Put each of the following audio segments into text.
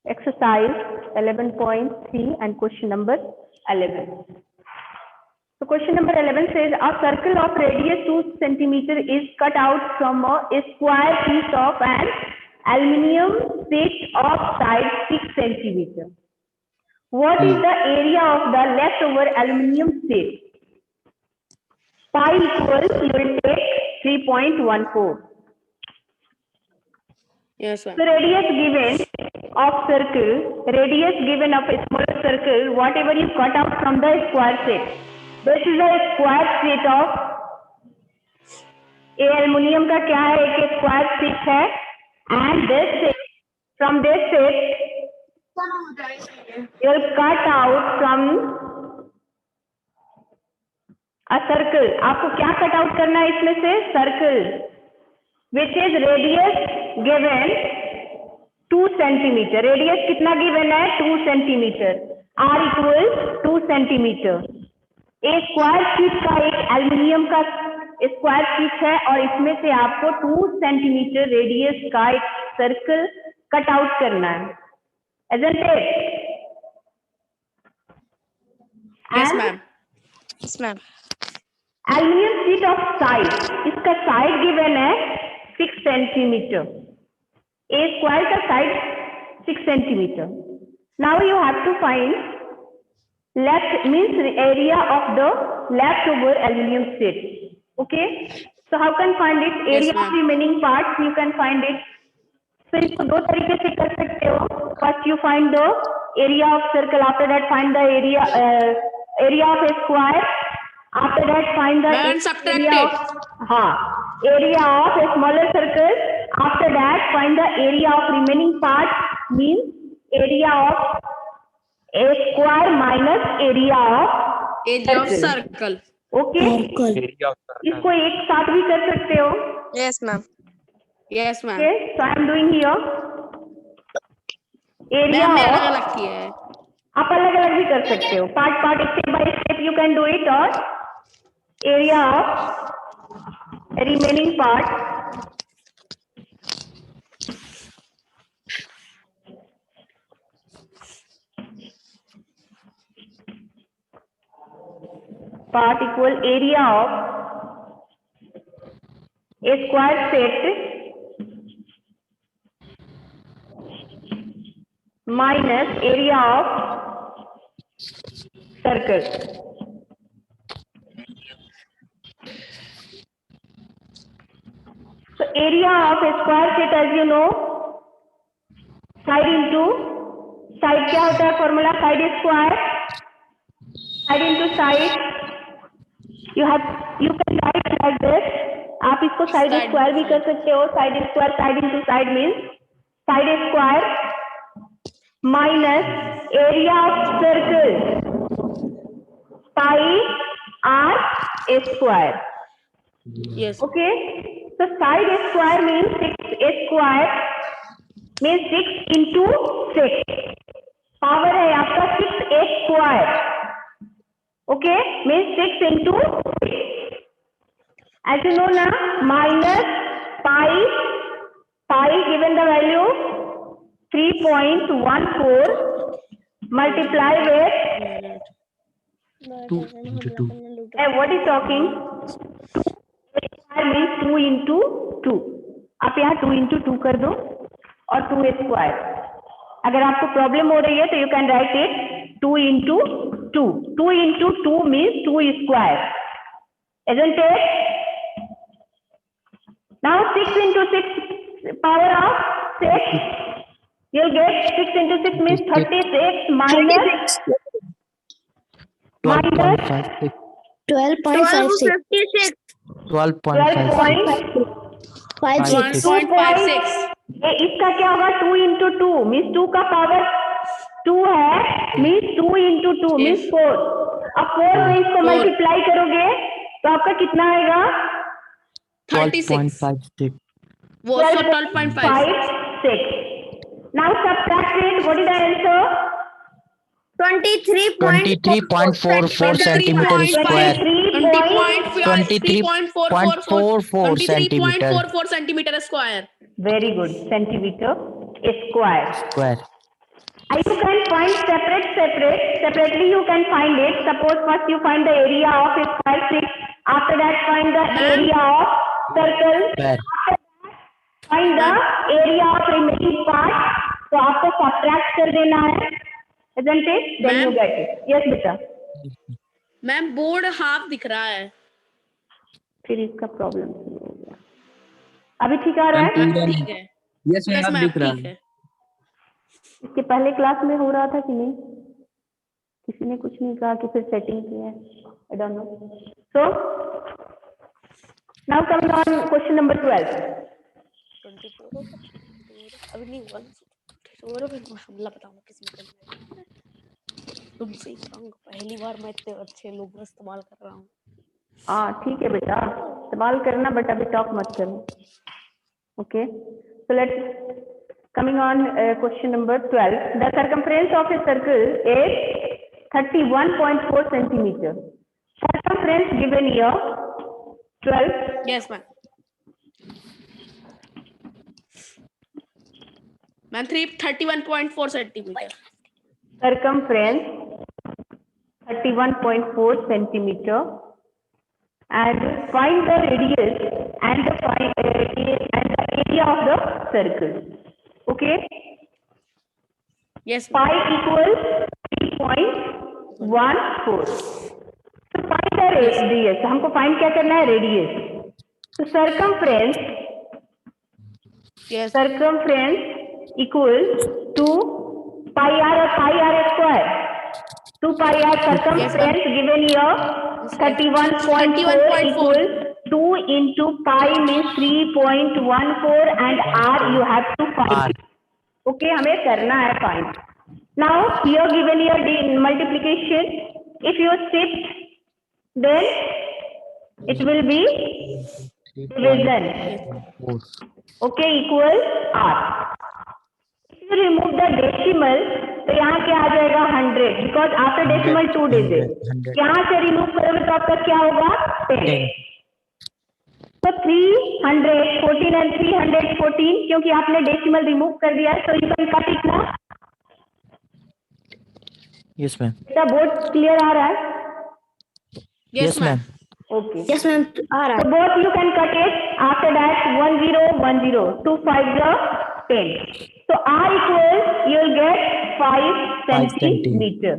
Exercise 11.3 and question number 11. So question number 11 says a circle of radius 2 centimeter is cut out from a square piece of an aluminium sheet of side 6 centimeter. What is the area of the leftover aluminium sheet? Pi equals, you will take 3.14. Yes, ma'am. So radius given of circle, radius given of a smaller circle, whatever you cut out from the square sheet. This is a square sheet of a aluminium का क्या है एक square sheet है and this sheet, from this sheet you will cut out from a circle. आपको क्या cut out करना है इसमें से circle which is radius given 2 centimeter. Radius कितना given है 2 centimeter. R equals 2 centimeter. एक स्क्वायर शीट का एक एल्यूमिनियम का स्क्वायर शीट है और इसमें से आपको 2 सेंटीमीटर रेडियस का एक सर्कल कट आउट करना है. Isn't it? Yes, ma'am. Yes, ma'am. Aluminium sheet of side, इसका साइड गिवन है 6 सेंटीमीटर. ए स्क्वायर का side 6 centimetre. Now you have to find left means the area of the leftover aluminum sheet. Okay, so how can find it? Area Yes, of remaining parts you can find it. So इसको दो तरीके से कर सकते हो. First you find the area of circle, after that find the area of a square, after that find the area of area of a smaller circle, after that find the area of remaining parts means area of a square minus area of circle. Okay. इसको एक साथ भी कर सकते हो. Yes, ma'am. Yes, ma'am. Okay, so I am doing here area ma'am of, अलग अलग किया है. आप अलग अलग भी कर सकते हो. Part step by step you can do it. और area of remaining part equal area of a square set minus area of circle. So area of a square set, as you know, side into side क्या होता है formula? Side square, side into side. you can write like this. आप इसको side square भी कर सकते हो. Side square, side into side means side square minus area of circle pi r square. Yes. Okay, so side square means 6 square means 6 into 6. Power है आपका 6 square. Okay, means 6 into 6. As you know now, minus pi given the value 3.14 multiply with 2 into 2. what is talking? Means 2 into 2. आप यहाँ 2 into 2 कर दो और 2 square. अगर आपको problem हो रही है तो you can write it 2 into 2. 2 into 2 means 2 square. Isn't it? Now 6 into 6 power of 6. You'll get 6 into 6 means 36 minus 12.56. 12.56. 12.56. 1.56. इसका क्या होगा? 2 into 2 means 2 का पावर 2 है means 2 into 2 means 4. अब 4 में इसको मल्टीप्लाई करोगे तो आपका कितना आएगा? 12.56. वो 12.56. 12.56. Now subtract it. What is the answer? 23.44 centimeter square. 23.44 centimeter 23.44 centimeter square. Very good. Centimeter square. square. You can find separately you can find it. Suppose first you find the area of a square 6. After that find the area of circle. Square. Find the area of remaining part. तो आपको subtract कर देना है. Isn't it? Then you get it. Yes बेटा. Ma'am board half दिख रहा है. फिर इसका प्रॉब्लम हो गया. अभी ठीक आ रहा है? ठीक है. यस मैम दिख रहा है. इसके पहले क्लास में हो रहा था कि नहीं? किसी ने कुछ नहीं कहा कि फिर सेटिंग की है. I don't know. So now coming on question number 12. 24 अभी नहीं हुआ. और फिर हमला बताऊंगा किसमें तुमसे पहली बार मैं इतने अच्छे लोग इस्तेमाल कर रहा हूँ. हाँ ठीक है बेटा, इस्तेमाल करना बट अभी टॉप मत करो. Okay, so let's coming on question number 12. The circumference of a circle is 31.4 centimeter. Circumference given here 12. Yes ma'am. Ma'am 31.4 centimeter. Circumference 31.4 centimeter. And find the radius and the area of the circle. Okay. Yes. Pi equals 3.14. So find the radius. हमको find क्या करना है? Radius. So circumference. Yes. Circumference equals to pi r or pi r square. 2 pi r circumference given here 31.4 equals 2 into pi means 3.14 and r you have to find. Okay, हमें करना है find. Now here given here the multiplication. If you shift, then it will be division. Okay, equal r. If you remove the decimal, तो यहाँ क्या आ जाएगा 100 because after decimal 2 digits. यहाँ से remove करोगे तो आपका क्या होगा 10. तो 314 and 314 क्योंकि आपने decimal remove कर दिया है, so you can cut it now. Yes ma'am. क्या बोर्ड क्लियर आ रहा है? Yes ma'am. Okay. Yes ma'am. आ रहा है. So both you can cut it. After that 10 10 2 5 10. So r equals you will get 5 centimeter.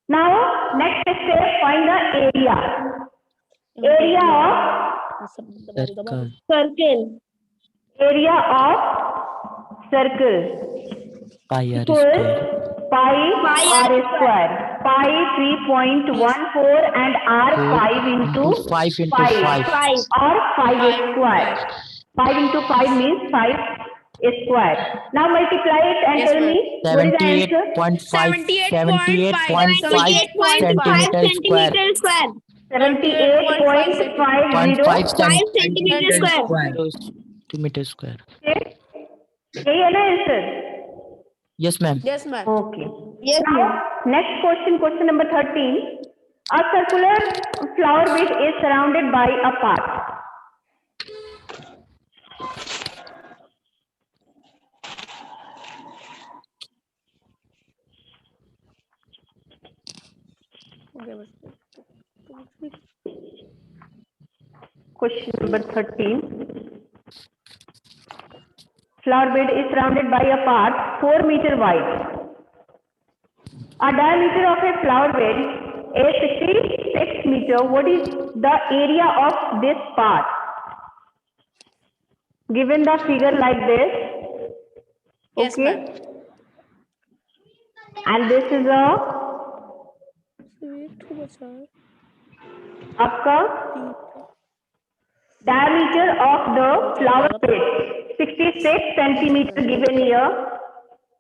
Now next step, find the area. Area of Circle. area of circle Pi r equals square. pi r square. Pi 3.14 and r 5 into 5 into 5. or 5 square. 5 into 5 means 5 square. Now multiply it and Yes, tell ma'am. me what is the answer? 78.5 centimeter square. 78.50 centimeter square. यही है ना answer? Yes ma'am. Yes ma'am. Okay. Now next question, question number 13. A circular flower bed is surrounded by a path. Question number 13. Flower bed is surrounded by a path 4 meter wide. A diameter of a flower bed is 66 meter. What is the area of this path? Given the figure like this. Yes Okay. ma'am. And this is a आपका diameter of the flower bed 66 centimeter given here.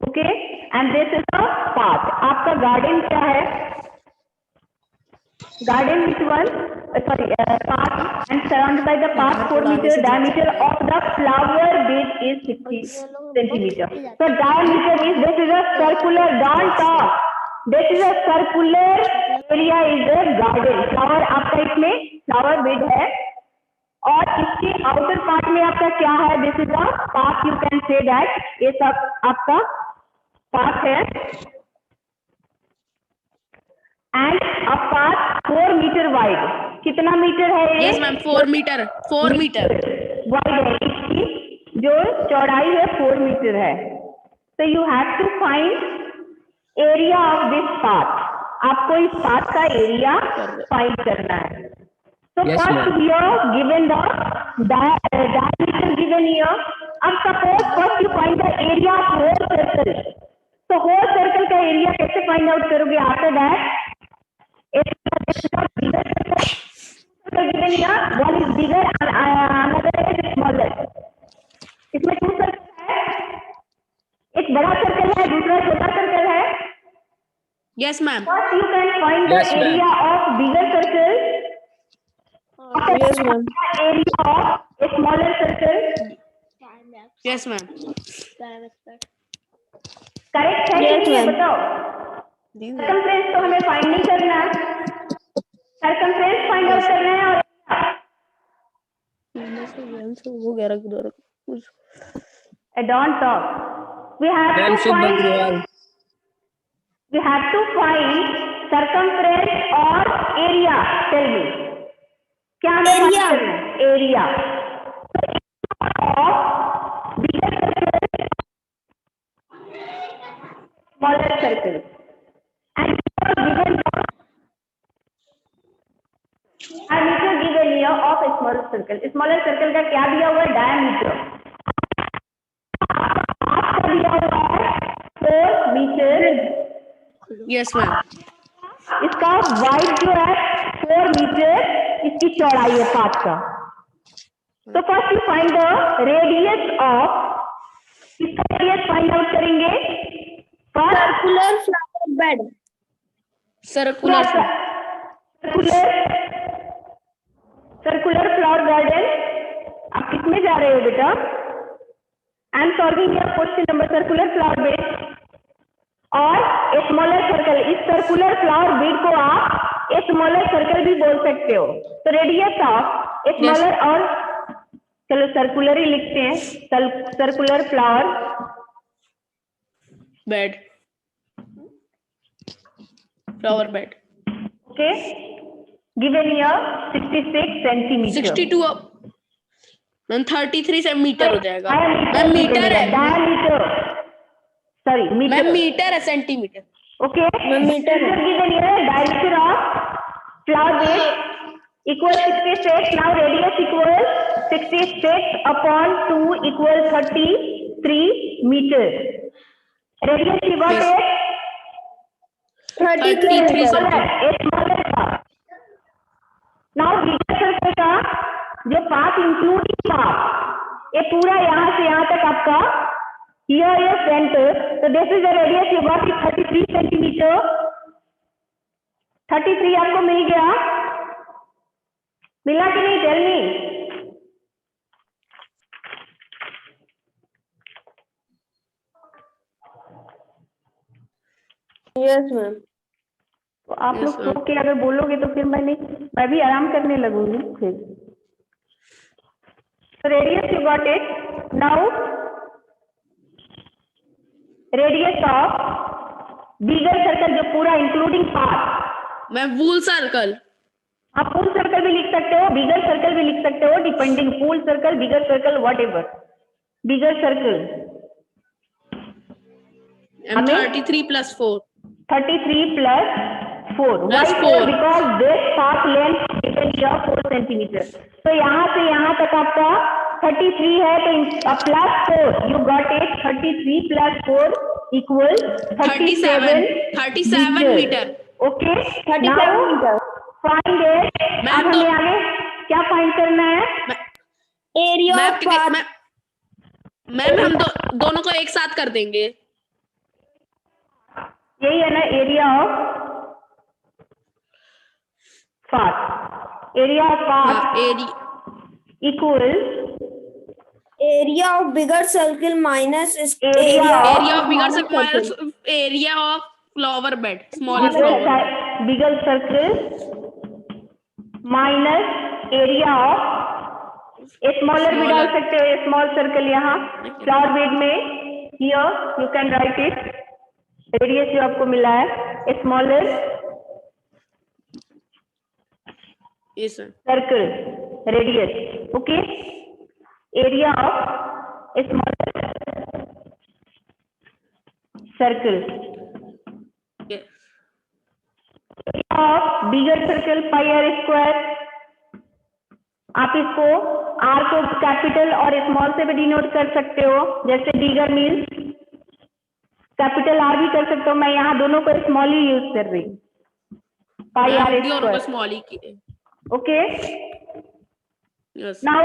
Okay, and this is a path. आपका garden क्या है? Garden which one? Path and surrounded by the path 4 meter. Diameter of the flower bed is 60 centimeter. So diameter is this is a circular. Don't talk. This is a circular area is a garden. Flower आपका इसमें flower bed है और इसके outer part में आपका क्या है? This is a park, you can say that ये सब आपका पार्क है। And a park 4 metre wide. कितना मीटर है ये? Yes ma'am 4 metre 4 metre wide है, इसकी जो चौड़ाई है 4 मीटर है। तो you have to find area of this park. आपको इस पार्क का एरिया फाइंड करना है। So Yes, first ma'am. here given the diameter given here. अब suppose first you find the area of whole circle. So whole circle का area कैसे find out करोगे? After that bigger circle given here, one is bigger and another is smaller. इसमें 2 circle है, एक बड़ा circle है, दूसरा छोटा सर्कल है। Yes ma'am First you can find the Yes, ma'am. area of bigger circle. Yes, ma'am. Area of a smaller circle. Yes ma'am correct है कि Yes, नहीं है? ma'am. बताओ। सर्कमफ्रेंस तो हमें फाइंड नहीं करना है, सर्कमफ्रेंस फाइंड आउट करना है। और वो 11 की द्वारा don't talk, we have Ma'am, to Shubh find Agrawal. Circumference और एरिया। टेल मी, क्या हमें Area. find करना है? Area of bigger circle smaller circle and given diameter given here of a smaller circle. Smaller circle का क्या दिया हुआ है? डायमीटर दिया हुआ है 4 मीटर। यस मैम इसका वाइड जो है 4 मीटर इसकी चौड़ाई है पाथ का। तो first you find the radius of, इसका रेडियस फाइंड आउट करेंगे। Circular flower bed. Circular circular flower garden. आप किसमें जा रहे हो बेटा? I am solving your question number circular flower bed और ए स्मॉलर सर्कल। इस सर्कुलर फ्लावर बेड को आप ए स्मॉलर सर्कल भी बोल सकते हो। तो रेडियस ऑफ ए स्मॉलर और चलो सर्कुलर ही लिखते हैं, circular flower bed flower bed okay given here 66 centimetre. 62 ma'am 33 centimetre हो जाएगा मैम। मीटर है diameter, sorry ma'am metre, metre है centimetre. okay Meter. given here diameter of flower bed equals 66. Now radius equals 66 upon 2 equals 33 meter. Radius you got Yes. it? 33 Smaller, a smaller part. Now bigger circle का जो path including path, ये पूरा यहाँ से यहाँ तक आपका here is center. So this is the radius you got is 33 centimeter. 33 आपको मिल गया, मिला कि नहीं? Tell me. Yes, ma'am. तो आप Yes, लोग ma'am. सो के अगर बोलोगे तो फिर मैं भी आराम करने लगूंगी फिर। So radius you got it. Now radius of bigger circle जो पूरा इंक्लूडिंग पार्ट, मैम वूल सर्कल आप फुल सर्कल भी लिख सकते हो, बिगर सर्कल भी लिख सकते हो, depending full circle, bigger circle, whatever. Bigger circle M 33 + 4 33 + 4 Plus Why 4? Because this path length given here 4 centimetre. तो यहाँ से यहाँ तक आपका 33 है, तो +4 you got it. 33 + 4 equal 37 metre. Okay 37 meter. Find it. Ma'am, अब हमें आगे क्या फाइंड करना है? Area ma'am of path. Ma'am हम दोनों को एक साथ कर देंगे। यही है ना area of path. Area of path area equal Area of bigger circle minus Area area of bigger smaller circle. Area of flower bed, smaller flower. Bigger circle minus area of smaller भी डाल सकते हो, small circle यहाँ flower bed में, here you can write it. Radius जो आपको मिला है smaller yes sir. Circle radius, okay, area of smaller circle of bigger circle pi r square. आप इसको आर को कैपिटल और स्मॉल से भी डिनोट कर सकते हो, जैसे बिगर मीन्स कैपिटल आर भी कर सकते हो, मैं यहाँ दोनों को स्मॉल ही यूज कर रही हूँ, पाई आर स्क्वायर, स्मॉल ही की है। ओके। यस नाउ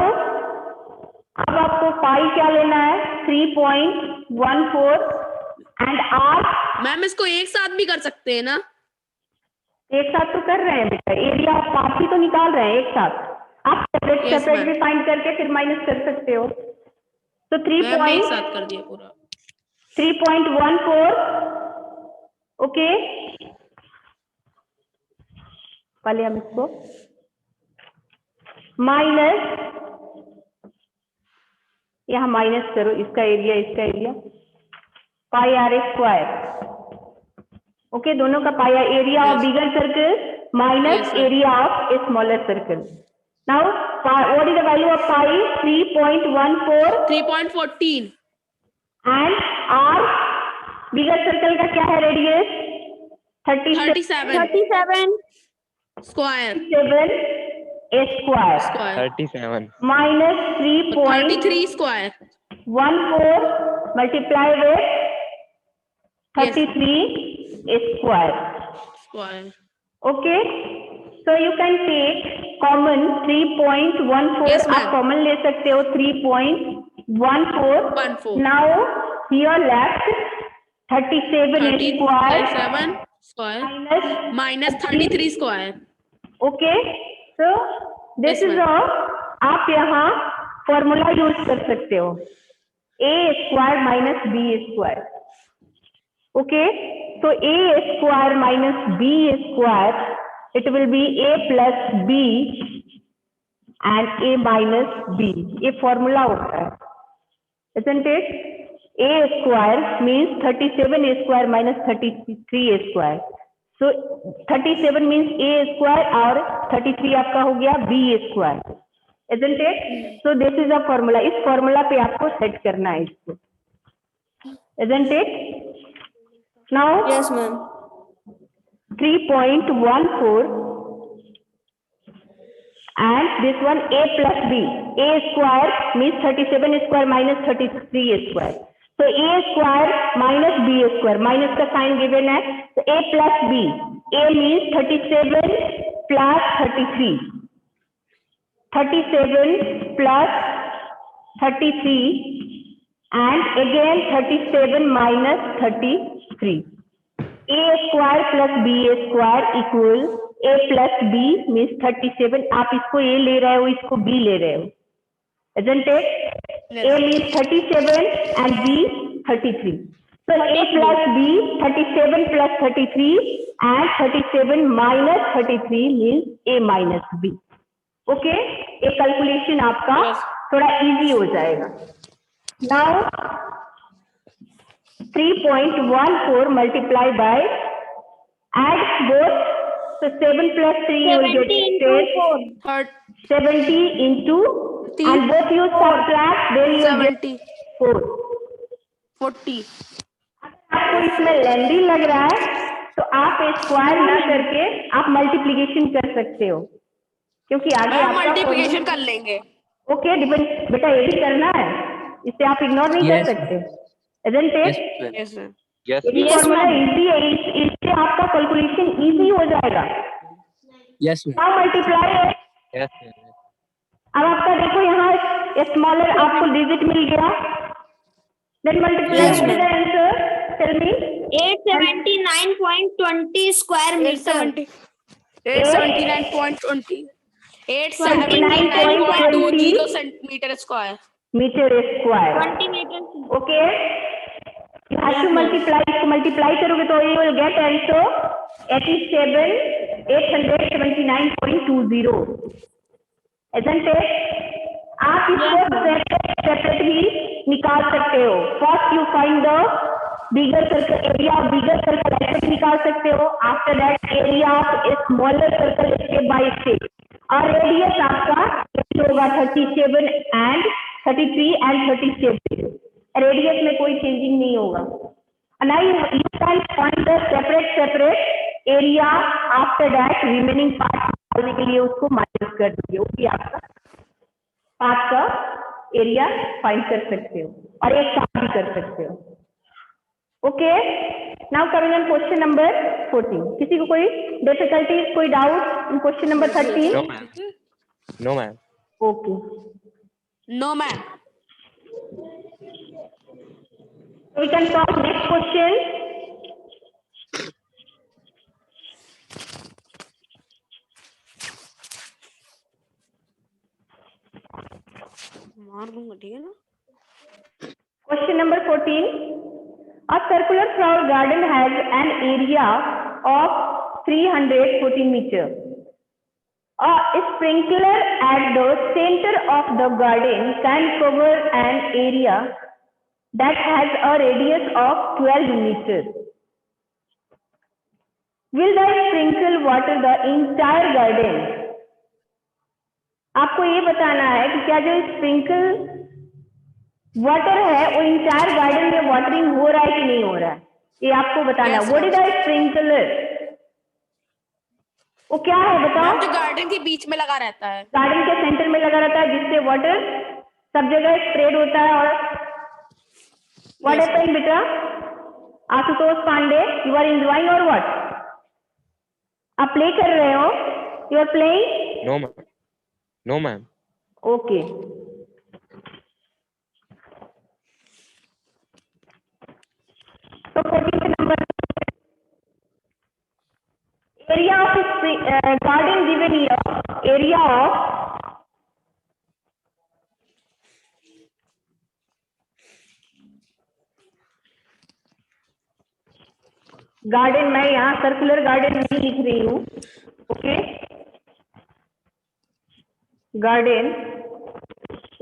अब आपको पाई क्या लेना है, 3.14 एंड आर मैम इसको एक साथ भी कर सकते हैं ना? एक साथ तो कर रहे हैं बेटा, एरिया ऑफ पार्ट ही तो निकाल रहे हैं एक साथ। आप सेपरेट Yes, सेपरेट ma'am. भी फाइंड करके फिर माइनस कर सकते हो। तो मैम एक साथ कर दिया पूरा। 3.14, ओके। पहले हम इसको माइनस, यहाँ माइनस करो, इसका area pi r square, okay, दोनों का पाया, area of Yes. Bigger circle minus Yes, sir. Area of smaller circle. Now what is the value of pi, 3.14 3.14 and r bigger circle का क्या है radius, 37 37 square square square 37 minus 33 square 3.14 multiply with 33 square, square. okay, so you can take common 3.14, Yes, ma'am. आप common ले सकते हो 3.14, 14 now here left 37 square 37 square minus, minus 33 square. okay, so this Yes, is ma'am. all। आप यहाँ formula use कर सकते हो, a square minus b square, okay, so a square minus b square, it will be a plus b and a minus b, ये formula होता है, isn't it? a square means 37 square minus 33 square, so 37 means a square और 33 आपका हो गया b square, isn't it? so this is a formula, इस formula पे आपको सेट करना है इसको, isn't it? Now, Yes, ma'am. 3.14 and this one a plus b, a square means 37 square minus 33 square, so a square minus b square, minus का sign given है, so a plus b, a means 37 plus 33, 37 plus 33 and again 37 minus 33, a square plus b square equal a plus b means 37, आप इसको a ले रहे हो, इसको b ले रहे हो, isn't it? a means 37 and b 33, so a plus b 37 plus 33 and 37 minus 33 means a minus b, okay, ये कैलकुलेशन आपका Yes. थोड़ा इजी हो जाएगा। Now 3.14 multiply by, add both, so 7 plus 3 you will 70 get into 4. 70 into, and both you subtract, then you will get 70 4। 40 आपको इसमें लेंदी लग रहा है तो आप स्क्वायर ना करके आप मल्टीप्लिकेशन कर सकते हो, क्योंकि आगे मैम आपका मल्टीप्लिकेशन कर लेंगे। ओके, डिपेंड बेटा, ये भी करना है, इसे आप इग्नोर नहीं कर Yes. सकते, isn't it? Yes ma'am. yes ये फॉर्मूला इजी है, इससे आपका कैलकुलेशन इजी हो जाएगा। Yes, ma'am. नाउ मल्टीप्लाई है, yes अब आपका देखो यहाँ स्मॉलर आपको डिजिट मिल गया, then multiply Yes, with the answer, tell me 879.20 square meter. 879.20 879.20 centimetre square. Metre square, 20 meters. Okay, You have to multiply. इसको multiply करोगे तो you will get answer 87,879.20. Isn't it? आप इसको सेपरेट भी निकाल सकते हो. First you find the bigger circle area of bigger circle ऐसे निकाल सकते हो. After that area of a smaller circle step by step. और रेडियस आपका होगा 37 and 33 and 37. रेडियस में कोई चेंजिंग नहीं होगा. Now you can find the separate area after that remaining part निकालने के लिए उसको माइनस कर दीजिए. वो भी आपका पार्ट का एरिया फाइंड कर सकते हो और एक काम भी कर सकते हो. Okay, now coming on question number 14. किसी को कोई डिफिकल्टीज, कोई doubt in question number 13? No ma'am. Okay, No, ma'am. we can talk next question. मार दूंगा, ठीक है ना? Question number 14. A circular flower garden has an area of 314 meters. A sprinkler at the center of the garden can cover an area that has a radius of 12 meters. Will the sprinkle water the entire garden? आपको ये बताना है कि क्या जो sprinkle water है वो entire garden में वाटरिंग हो रहा है कि नहीं हो रहा है, ये आपको बताना है. What is the sprinkler? वो क्या है बताओ? जो गार्डन के बीच में लगा रहता है, गार्डन के सेंटर में लगा रहता है जिससे वाटर सब जगह स्प्रेड होता है. और व्हाट हैपेंड बेटा? Ashutosh Pandey, you are enjoying और व्हाट? आप प्ले कर रहे हो? You are playing? No ma'am. No ma'am. Okay, तो 14th number, area of garden given here, area of garden, मैं यहाँ सर्कुलर गार्डन नहीं लिख रही हूँ. Okay, garden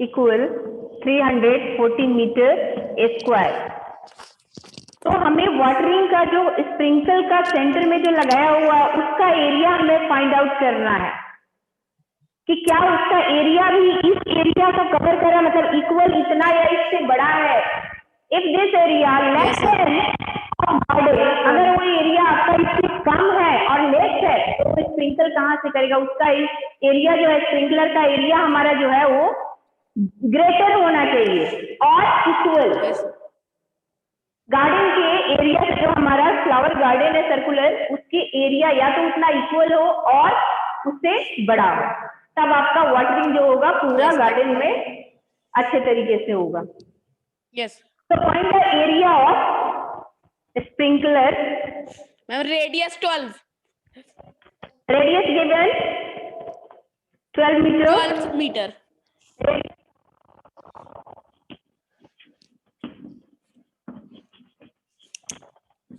equal 314 metre square. तो हमें वाटरिंग का जो स्प्रिंकल का सेंटर में जो लगाया हुआ है उसका एरिया हमें फाइंड आउट करना है कि क्या उसका एरिया भी इस एरिया को कवर कर रहा है, मतलब इक्वल इतना या इससे बड़ा है. If this area less than garden, अगर वो एरिया आपका इससे कम है और लेस है तो स्प्रिंकल कहाँ से करेगा? उसका एरिया जो है स्प्रिंकलर का एरिया हमारा जो है वो ग्रेटर होना चाहिए और इक्वल. गार्डन के एरिया से जो हमारा फ्लावर गार्डन है सर्कुलर, उसके एरिया या तो उतना इक्वल हो और उससे बड़ा हो, तब आपका वाटरिंग जो होगा पूरा गार्डन में अच्छे तरीके से होगा. यस. तो find the area of sprinkler. Ma'am radius 12. Radius given 12 metre. 12 metre.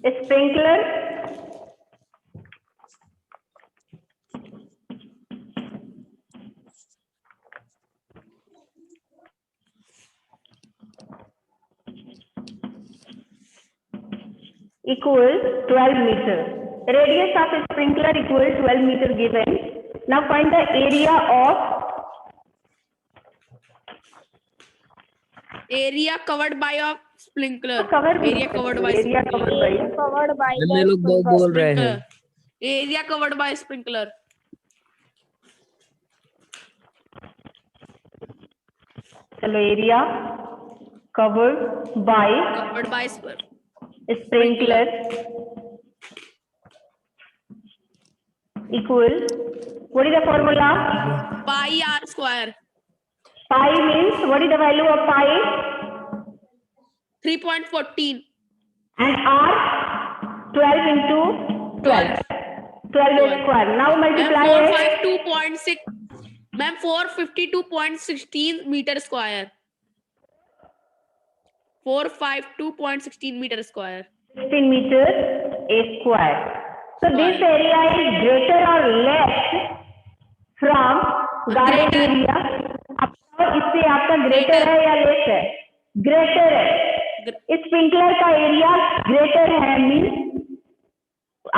Sprinkler equal 12 meter. Radius of a sprinkler equal 12 meter given. Now find the area of area covered by a sprinkler. area covered by ये लोग बोल रहे हैं. Area covered by sprinkler. चलो area covered by sprinkler equal, what is the formula? Pi r square. Pi means, what is the value of pi? 3.14. And r 12 into 12 square. Now multiply it. 452.6. Ma'am 452.16 meter square. 452.16 meter square. 16 meters a square. So this area is greater or less from garden Greater. area. आपका इससे आपका greater है या less है? Greater है. Sprinkler का area greater है mean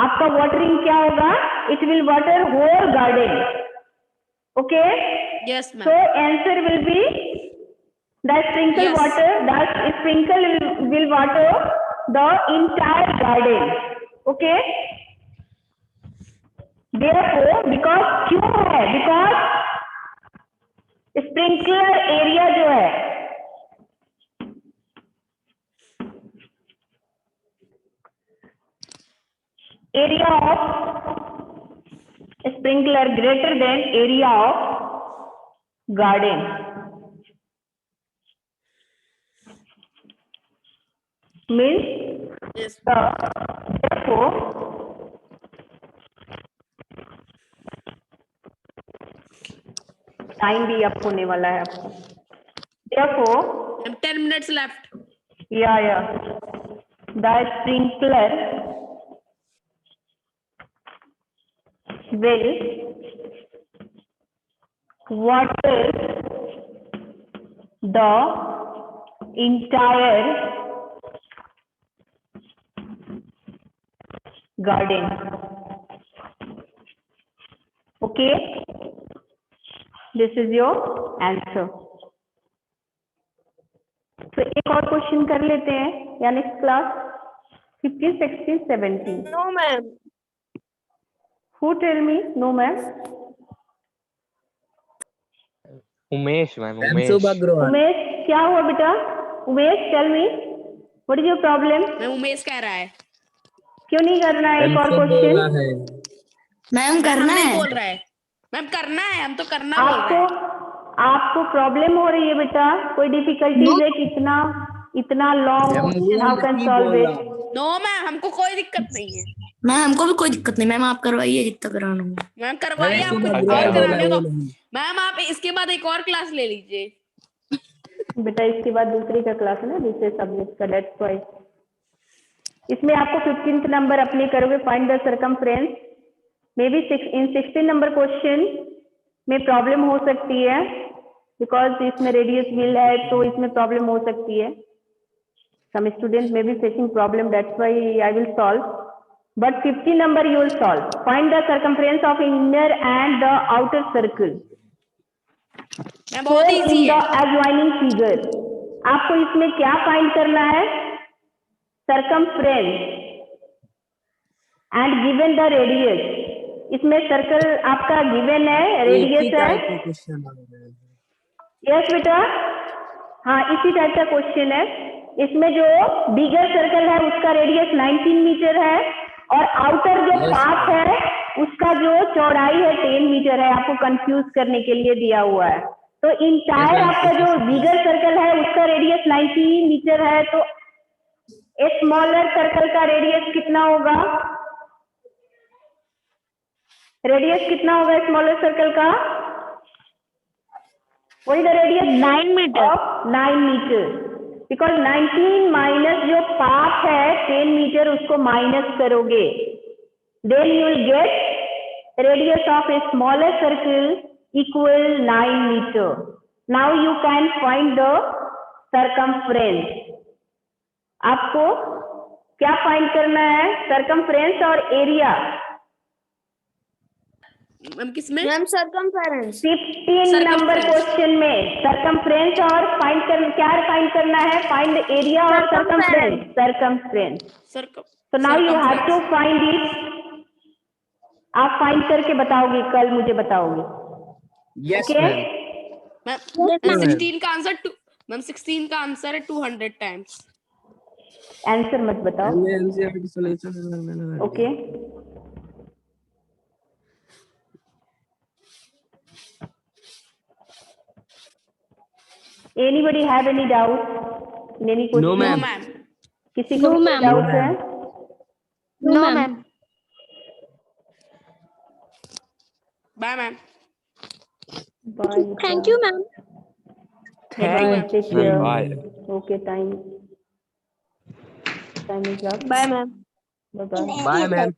आपका वाटरिंग क्या होगा? It will water whole garden. Okay. Yes, So ma'am. answer will be the sprinkle Yes. water. The sprinkle will water the entire garden. Okay. Therefore, because क्यों है? Because sprinkler area जो है area of sprinkler greater than area of garden. Means Yes. therefore time भी up होने वाला है. Therefore, Ma'am, 10 minutes left. yeah, the sprinkler will water the entire garden. Okay, this is your answer. तो एक और question कर लेते हैं या next class 15, 16, 17. No, ma'am. Who tell me? No, ma'am. Umesh, ma'am. Ma'am, Umesh. Subha Grohan. Umesh क्या हुआ बेटा? Umesh tell me what is your problem? मैं उमेश कह रहा है. क्यों नहीं करना है एक और हमसे बोला क्वेश्चन? है। मैम हम करना नहीं है। बोल रहा है. मैम करना है, हम तो करना बोल रहे आपको हैं. आपको प्रॉब्लम हो रही है बेटा? कोई डिफिकल्टीज है? कितना इतना long? How can solve it? No ma'am, हमको कोई दिक्कत नहीं है. मैम हमको भी कोई दिक्कत नहीं, मैम आप करवाइए जितना कराना हो। मैम करवाइए, मैंने आपको सुबह और अग्रवाल बोला कराने है, को. वो नहीं। मैम आप इसके बाद एक और क्लास ले लीजिए. बेटा इसके बाद दूसरी का क्लास है ना, दूसरे सब्जेक्ट का, दैट्स व्हाई. इसमें आपको 15th नंबर अपने करोगे. Find the circumference. May be in 16 number question में प्रॉब्लम हो सकती है बिकॉज इसमें रेडियस व्हील है तो इसमें प्रॉब्लम हो सकती है. Some student may be facing problem, that's why I will solve. But 50 number you will solve. Find the circumference of inner and the outer circle ma'am बहुत इन इजी द है. Adjoining figure. आपको इसमें क्या find करना है? Circumference and given the radius. इसमें circle आपका given है, रेडियस है. यस बेटा, हाँ इसी टाइप का क्वेश्चन है. इसमें जो बिगर सर्कल है उसका रेडियस 19 मीटर है और आउटर जो पाथ है उसका जो चौड़ाई है 10 मीटर है. आपको कंफ्यूज करने के लिए दिया हुआ है. तो इंटायर आपका जो बिगर सर्कल है उसका रेडियस 90 मीटर है. तो स्मॉलर सर्कल का रेडियस कितना होगा? रेडियस कितना होगा स्मॉलर सर्कल का? वही the radius 9 meter. 9 metre. Because 19 minus जो पाथ है 10 मीटर उसको माइनस करोगे, then you will get radius of a smaller circle equal 9 metre. Now you can find the circumference. आपको क्या फाइंड करना है? सरकमफ्रेंस और एरिया. मैम किसमें? Ma'am circumference. 15 नंबर क्वेश्चन में सरकमफ्रेंस और क्या फाइंड करना है? फाइंड एरिया और सरकमफ्रेंस. सरकमफ्रेंस. तो now you have to find it. आप फाइंड करके बताओगे, कल मुझे बताओगे. Yes Okay? मैम। मैम 16 का आंसर मैम 16 का आंसर है 200 टाइम्स. आंसर मत बताओ. Okay. Anybody have any doubt in any question? No, no ma'am. Ma'am. किसी को No, ma'am. डाउट है? No, ma'am. Bye ma'am. Bye. Thank you, ma'am. Bye. Take care. Bye. Okay, time. Time is up. Bye, ma'am. Bye bye. Bye ma'am.